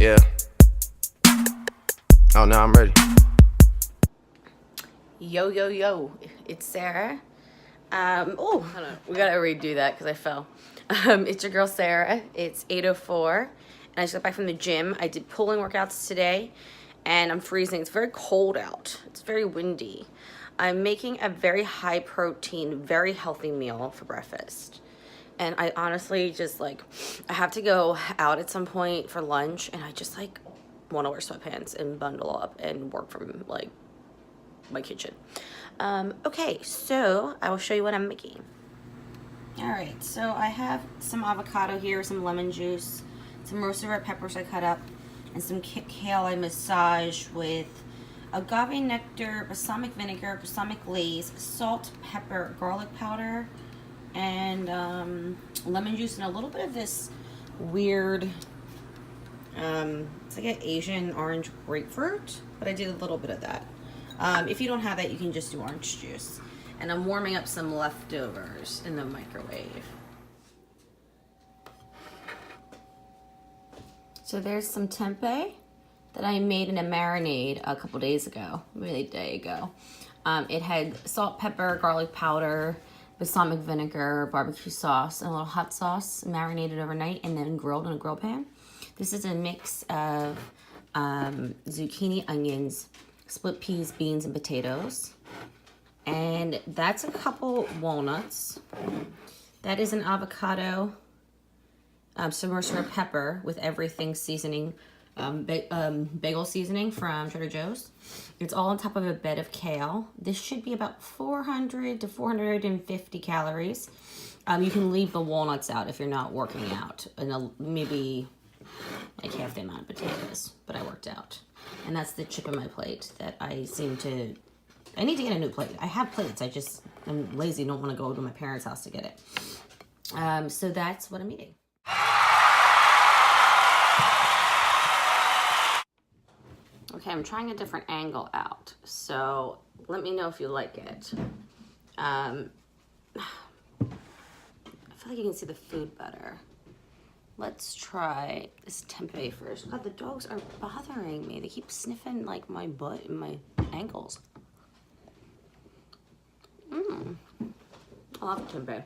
Yeah. Oh, now I'm ready. Yo, yo, yo, it's Sarah. Oh, hold on. We gotta redo that because I fell. It's your girl Sarah. It's 8:04, and I just got back from the gym. I did pulling workouts today, and I'm freezing. It's very cold out. It's very windy. I'm making a very high protein, very healthy meal for breakfast. And I honestly just I have to go out at some point for lunch, and I just want to wear sweatpants and bundle up and work from my kitchen. Okay, so I will show you what I'm making. All right, so I have some avocado here, some lemon juice, some roasted red peppers I cut up, and some kale I massage with agave nectar, balsamic vinegar, balsamic glaze, salt, pepper, garlic powder, and lemon juice, and a little bit of this weird, it's like an Asian orange grapefruit, but I did a little bit of that. If you don't have that, you can just do orange juice. And I'm warming up some leftovers in the microwave. So there's some tempeh that I made in a marinade a couple days ago, maybe a day ago. It had salt, pepper, garlic powder, balsamic vinegar, barbecue sauce, and a little hot sauce marinated overnight and then grilled in a grill pan. This is a mix of zucchini, onions, split peas, beans, and potatoes. And that's a couple walnuts. That is an avocado, some roasted red pepper with everything seasoning, bagel seasoning from Trader Joe's. It's all on top of a bed of kale. This should be about 400 to 450 calories. You can leave the walnuts out if you're not working out, and maybe like half the amount of potatoes, but I worked out. And that's the chip on my plate that I need to get a new plate. I have plates, I'm lazy, don't want to go to my parents' house to get it. So that's what I'm eating. Okay, I'm trying a different angle out, so let me know if you like it. I feel like you can see the food better. Let's try this tempeh first. God, the dogs are bothering me. They keep sniffing like my butt and my ankles. I love tempeh.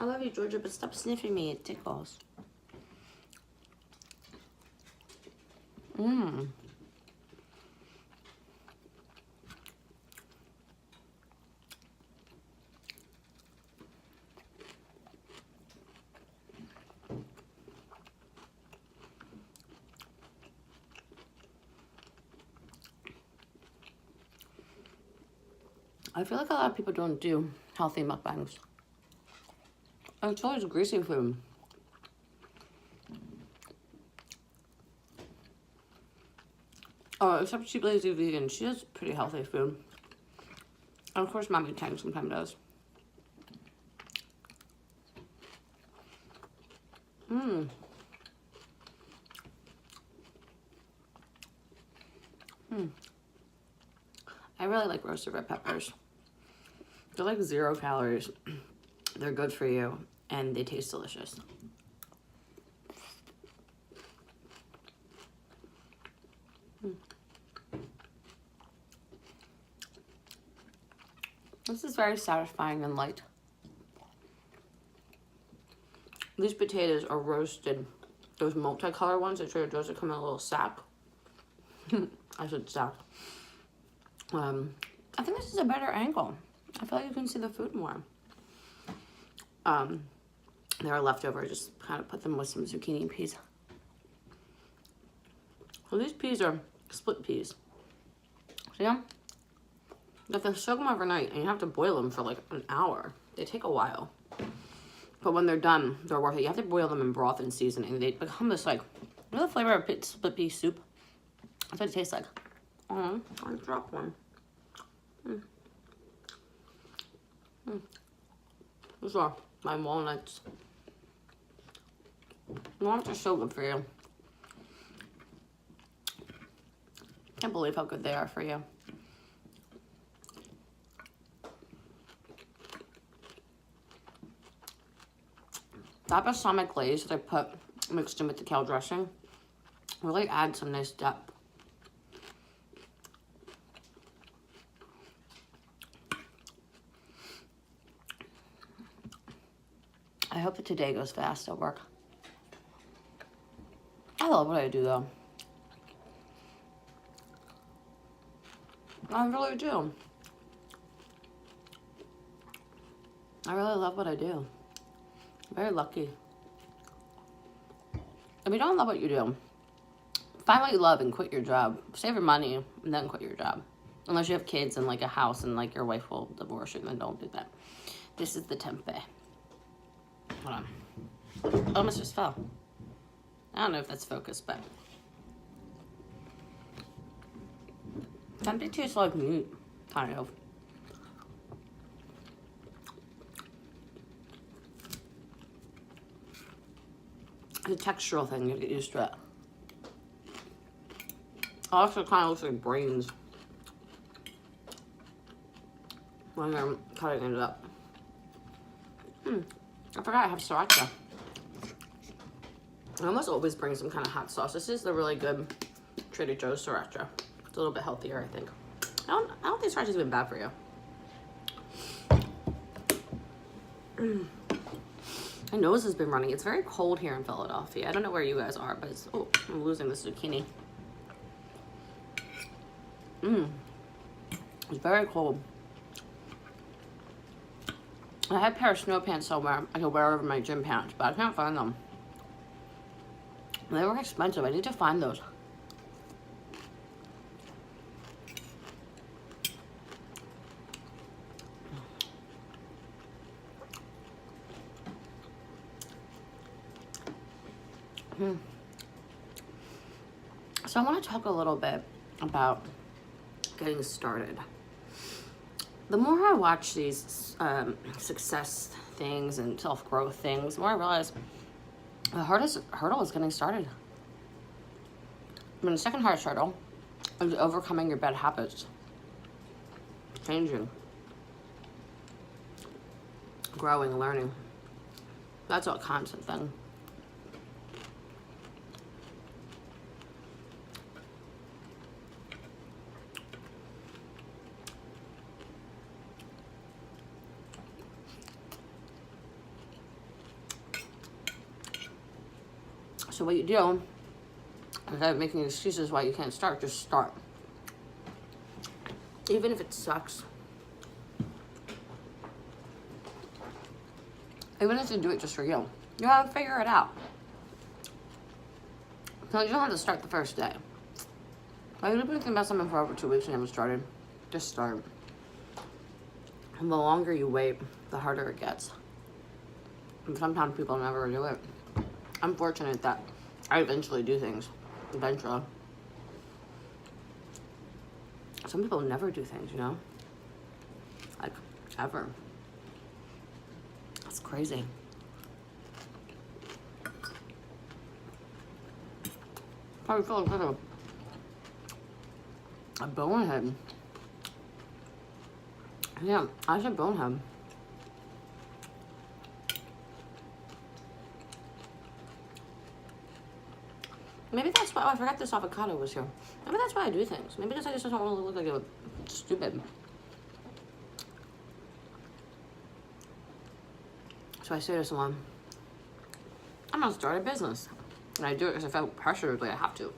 I love you, Georgia, but stop sniffing me. It tickles. I feel like a lot of people don't do healthy mukbangs. It's always greasy food. Oh, except Cheap Lazy Vegan. She does pretty healthy food. And of course, Mommy Tang sometimes does. I really like roasted red peppers. They're like 0 calories. They're good for you, and they taste delicious. This is very satisfying and light. These potatoes are roasted. Those multicolored ones at Trader Joe's that come in a little sack. I said sack. I think this is a better angle. I feel like you can see the food more. They are leftover. Just kind of put them with some zucchini and peas. So these peas are split peas. See them? You have to soak them overnight, and you have to boil them for like an hour. They take a while. But when they're done, they're worth it. You have to boil them in broth and seasoning. They become this you know the flavor of split pea soup? That's what it tastes like. Oh, I dropped one. These are my walnuts. Walnuts are so good for you. Can't believe how good they are for you. That balsamic glaze that I put mixed in with the kale dressing Really add some nice depth. I hope that today goes fast at work. I love what I do though. I really do. I really love what I do. I'm very lucky. If you don't love what you do, find what you love and quit your job. Save your money and then quit your job. Unless you have kids and like a house and like your wife will divorce you, then don't do that. This is the tempeh. Hold on. Oh, almost just fell. I don't know if that's focused, but tempeh tastes like meat, kind of. It's a textural thing, you get used to it. Also kind of looks like brains when I'm cutting it up. I forgot I have sriracha. I almost always bring some kind of hot sauce. This is the really good Trader Joe's sriracha. It's a little bit healthier, I think. I don't think sriracha's been bad for you. My nose has been running. It's very cold here in Philadelphia. I don't know where you guys are, but it's, oh, I'm losing this zucchini. It's very cold. I had a pair of snow pants somewhere I could wear over my gym pants, but I can't find them. They were expensive. I need to find those. So I want to talk a little bit about getting started. The more I watch these success things and self-growth things, the more I realize the hardest hurdle is getting started. I mean, the second hardest hurdle is overcoming your bad habits, changing, growing, learning. That's a constant thing. So what you do, instead of making excuses why you can't start, just start. Even if it sucks. Even if you do it just for you. You have to figure it out. So you don't have to start the first day. Like, you've been thinking about something for over 2 weeks and you haven't started, just start. And the longer you wait, the harder it gets. And sometimes people never do it. I'm fortunate that I eventually do things. Eventually. Some people never do things, you know? Like, ever. That's crazy. Probably feel like a bonehead. Yeah, I said bonehead. Maybe that's why, oh, I forgot this avocado was here. Maybe that's why I do things. Maybe because I just don't want to look like a stupid. So I say to someone, I'm gonna start a business. And I do it because I felt pressured, like I have to.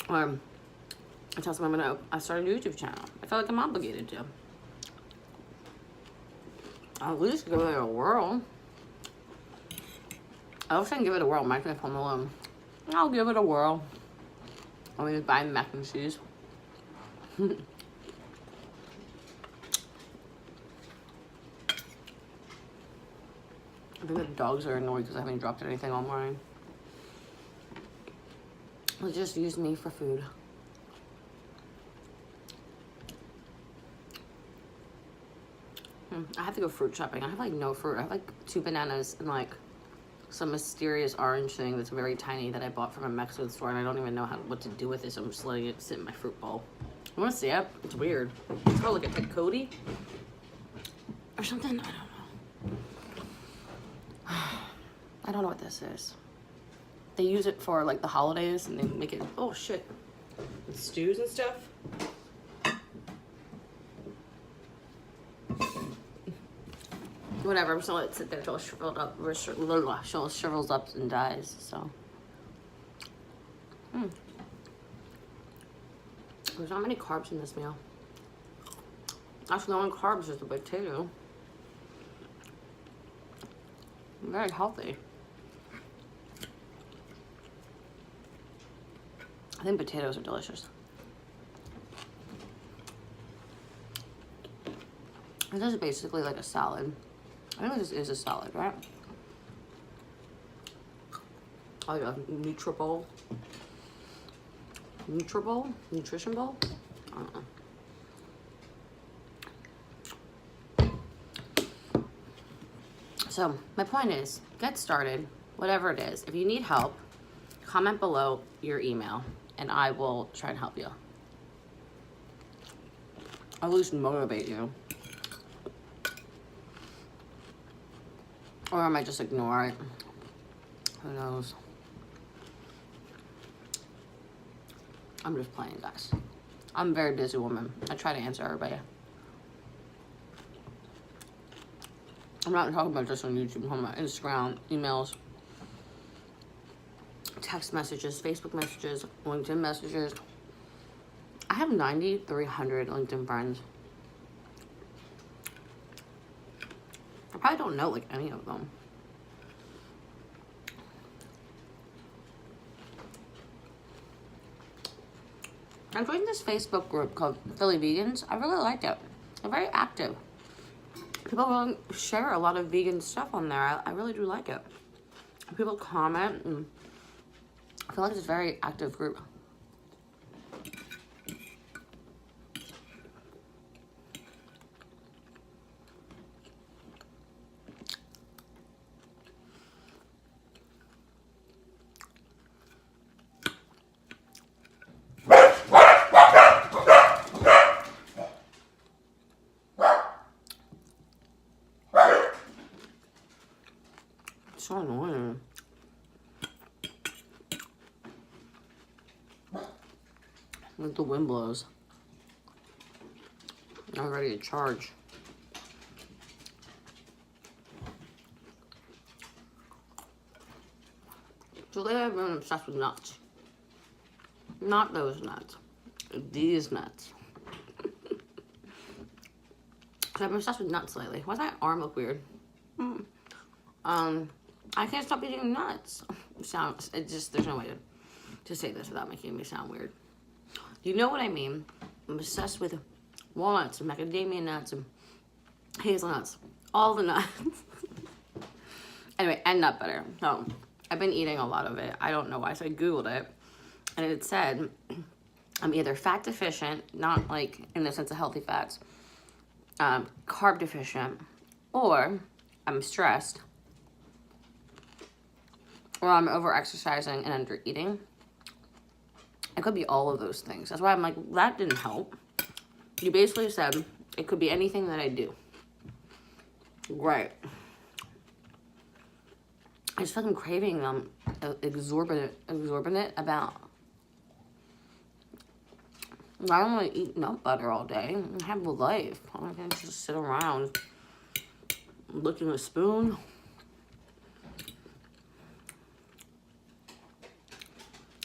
Or I tell someone I started a YouTube channel. I feel like I'm obligated to. I'll at least give it a whirl. I was saying give it a whirl. Mike and Home Alone. I'll give it a whirl. I'm just buying mac and cheese. I think the dogs are annoyed because I haven't dropped anything all morning. They'll just use me for food. I have to go fruit shopping. I have like no fruit. I have like 2 bananas and like some mysterious orange thing that's very tiny that I bought from a Mexican store, and I don't even know what to do with it, so I'm just letting it sit in my fruit bowl. You want to see it? It's weird. It's called like a Cody or something. I don't know. I don't know what this is. They use it for like the holidays, and they make it, oh shit, stews and stuff. Whatever, I'm just gonna let it sit there until it shrivels up, shrivels up and dies, so. There's not many carbs in this meal. Actually, the only carbs is the potato. Very healthy. I think potatoes are delicious. This is basically like a salad. I think this is a salad, right? Oh yeah, Nutrition bowl? I don't know. So my point is, get started, whatever it is. If you need help, comment below your email and I will try and help you. At least motivate you. Or I might just ignore it. Who knows? I'm just playing, guys. I'm a very busy woman. I try to answer everybody. I'm not talking about just on YouTube. I'm talking about Instagram, emails, text messages, Facebook messages, LinkedIn messages. I have 9,300 LinkedIn friends. I probably don't know like any of them. I joined this Facebook group called Philly Vegans. I really like it. They're very active. People really share a lot of vegan stuff on there. I really do like it. People comment, and I feel like it's a very active group. So annoying. Like the wind blows. I'm ready to charge. So lately I've been obsessed with nuts. Not those nuts. These nuts. So I've been obsessed with nuts lately. Why does my arm look weird? I can't stop eating nuts. Sounds, it just, there's no way to say this without making me sound weird. You know what I mean? I'm obsessed with walnuts and macadamia nuts and hazelnuts. All the nuts. Anyway, and nut butter. So, I've been eating a lot of it. I don't know why, so I Googled it. And it said, I'm either fat deficient, not like in the sense of healthy fats, carb deficient, or I'm stressed, or I'm over-exercising and under-eating. It could be all of those things. That's why I'm like, that didn't help. You basically said it could be anything that I do. Right. I just feel like I'm craving exorbitant about. I don't want to eat nut butter all day and have a life. I can't just sit around licking a spoon.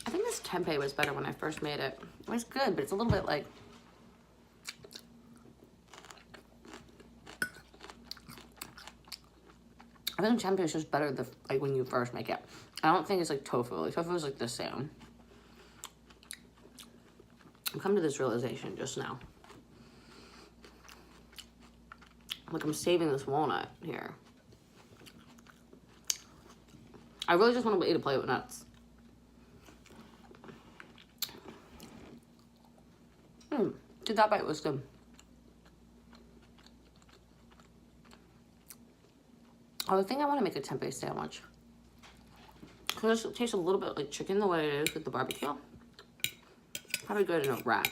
I think this tempeh was better when I first made it. It was good, but it's a little bit like... I think tempeh is just better like when you first make it. I don't think it's like tofu. Like tofu is like the same. I've come to this realization just now. Like I'm saving this walnut here. I really just want to eat a plate with nuts. Dude, that bite was good. Oh, the thing I want to make a tempeh sandwich. Because it tastes a little bit like chicken the way it is with the barbecue. Probably good in a wrap.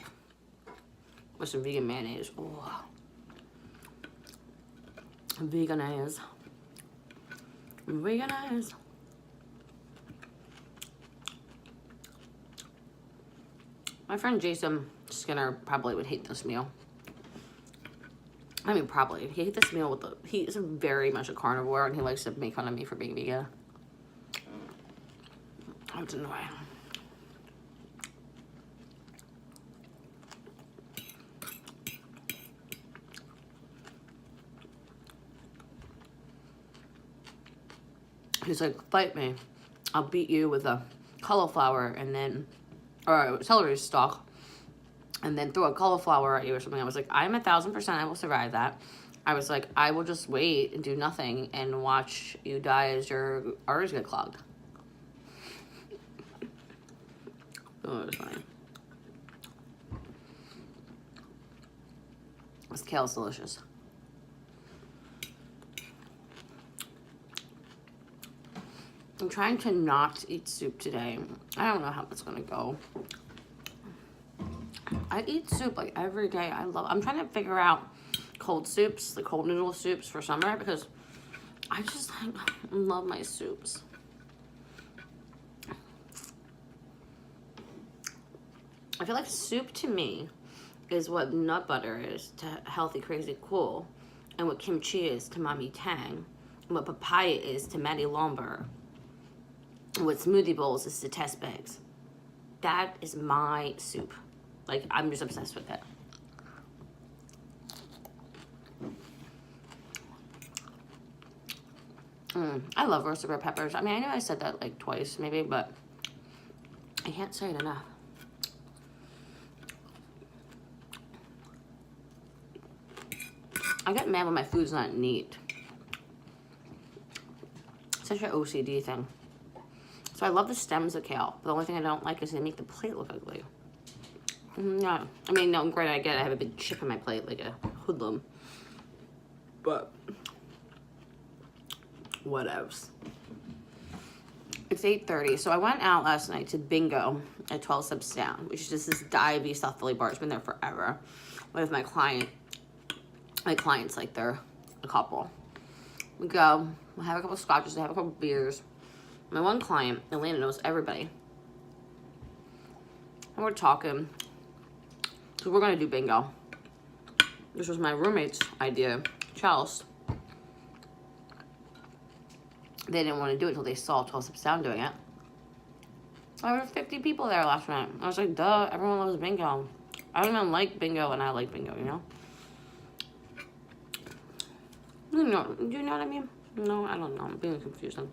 With some vegan mayonnaise. Oh. Veganize. Veganize. My friend Jason Skinner probably would hate this meal. I mean, probably. He hates this meal with the... He is very much a carnivore, and he likes to make fun of me for being vegan. That's annoying. He's like, fight me. I'll beat you with a cauliflower and then... Or a celery stalk. And then throw a cauliflower at you or something. I was like, I'm 1,000% I will survive that. I was like, I will just wait and do nothing and watch you die as your arteries get clogged. Oh, it was funny. This kale's delicious. I'm trying to not eat soup today. I don't know how it's gonna go. I eat soup like every day. I'm trying to figure out cold soups, the cold noodle soups for summer, because I just like love my soups. I feel like soup to me is what nut butter is to healthy, crazy, cool, and what kimchi is to mommy tang, and what papaya is to Maddie Lomber, and what smoothie bowls is to test bags. That is my soup. Like, I'm just obsessed with it. I love roasted red peppers. I mean, I know I said that like twice maybe, but I can't say it enough. I get mad when my food's not neat. Such an OCD thing. So I love the stems of kale. But the only thing I don't like is they make the plate look ugly. No, I mean, no, granted, I have a big chip on my plate like a hoodlum. But whatevs. It's 8:30, so I went out last night to Bingo at 12 Steps Down, which is just this divey South Philly bar. It's been there forever. With my client. My clients, like, they're a couple. We go, we'll have a couple scotches, we'll have a couple beers. My one client, Elena, knows everybody. And we're talking. So we're gonna do bingo. This was my roommate's idea, Chelsea. They didn't want to do it until they saw 12 Steps Down doing it. There were 50 people there last night. I was like, duh, everyone loves bingo. I don't even like bingo, and I like bingo, you know? No, do you know what I mean? No, I don't know. I'm being confusing.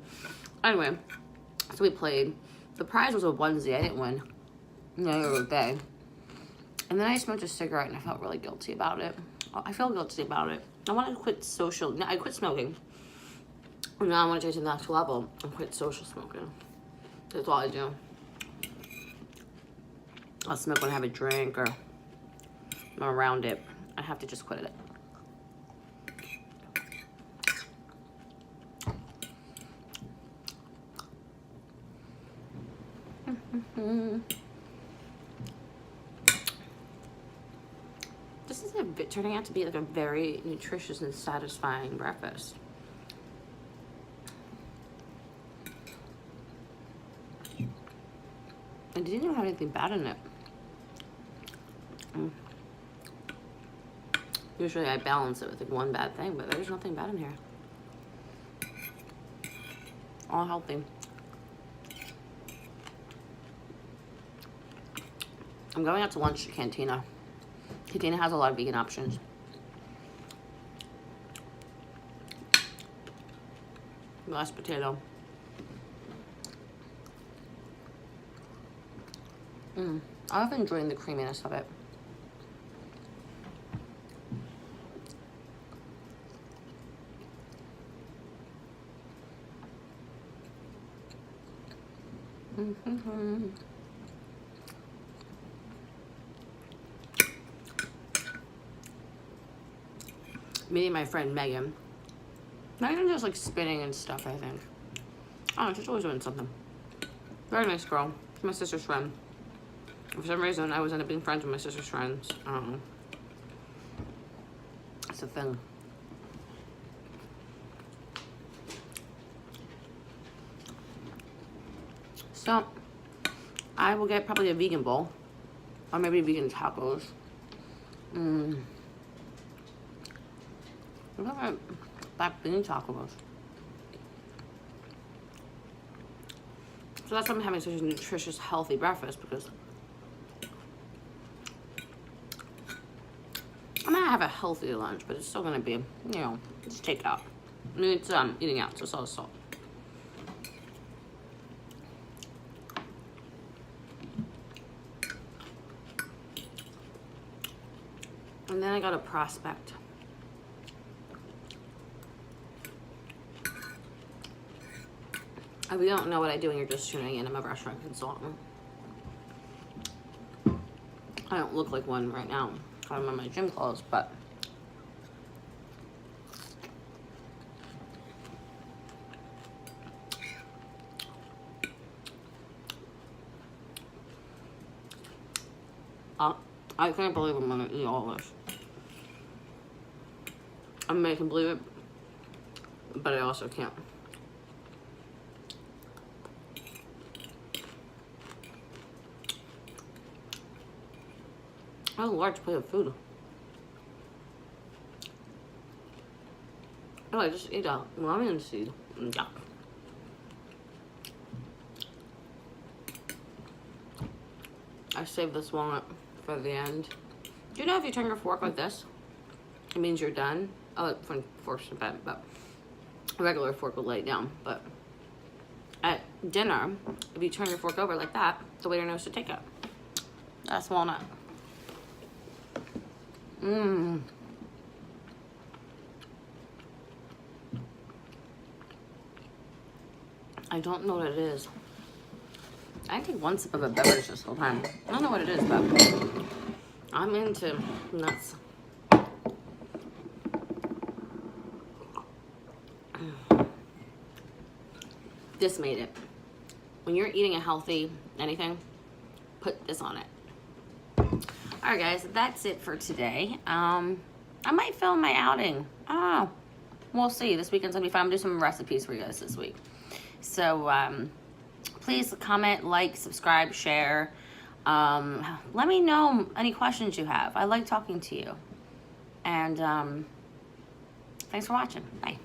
Anyway, so we played. The prize was a onesie. I didn't win. No, day. And then I smoked a cigarette, and I felt really guilty about it. I feel guilty about it. I wanted to quit social. No, I quit smoking. And now I want to take it to the next level and quit social smoking. That's all I do. I'll smoke when I have a drink or I'm around it. I have to just quit it. This is turning out to be like a very nutritious and satisfying breakfast. I didn't even have anything bad in it. Usually I balance it with like one bad thing, but there's nothing bad in here. All healthy. I'm going out to lunch at Cantina. Cantina has a lot of vegan options. Mashed potato. I've been enjoying the creaminess of it. Meeting my friend Megan. Megan just like spinning and stuff, I think. I don't know, she's always doing something. Very nice girl. She's my sister's friend. For some reason, I was end up being friends with my sister's friends. I don't know. It's a thing. So, I will get probably a vegan bowl. Or maybe vegan tacos. What about black bean tacos? So that's why I'm having such a nutritious, healthy breakfast, because I'm gonna have a healthy lunch, but it's still gonna be, you know, it's takeout. I mean, it's eating out, so it's all salt. And then I got a prospect. If you don't know what I do and you're just tuning in, I'm a restaurant consultant. I don't look like one right now. I'm in my gym clothes, but I can't believe I'm gonna eat all this. I mean, I can believe it, but I also can't. Oh, a large plate of food. Oh, I just ate a lemon seed. Yuck. I saved this walnut for the end. Do you know if you turn your fork like this, it means you're done? Oh, fork's in bed, but a regular fork will lay down. But at dinner, if you turn your fork over like that, the waiter knows to take it. That's walnut. I don't know what it is. I take one sip of a beverage this whole time. I don't know what it is, but I'm into nuts. This made it. When you're eating a healthy anything, put this on it. Alright guys, that's it for today. I might film my outing. Oh, we'll see. This weekend's gonna be fun. I'm gonna do some recipes for you guys this week. So please comment, like, subscribe, share. Let me know any questions you have. I like talking to you. And thanks for watching. Bye.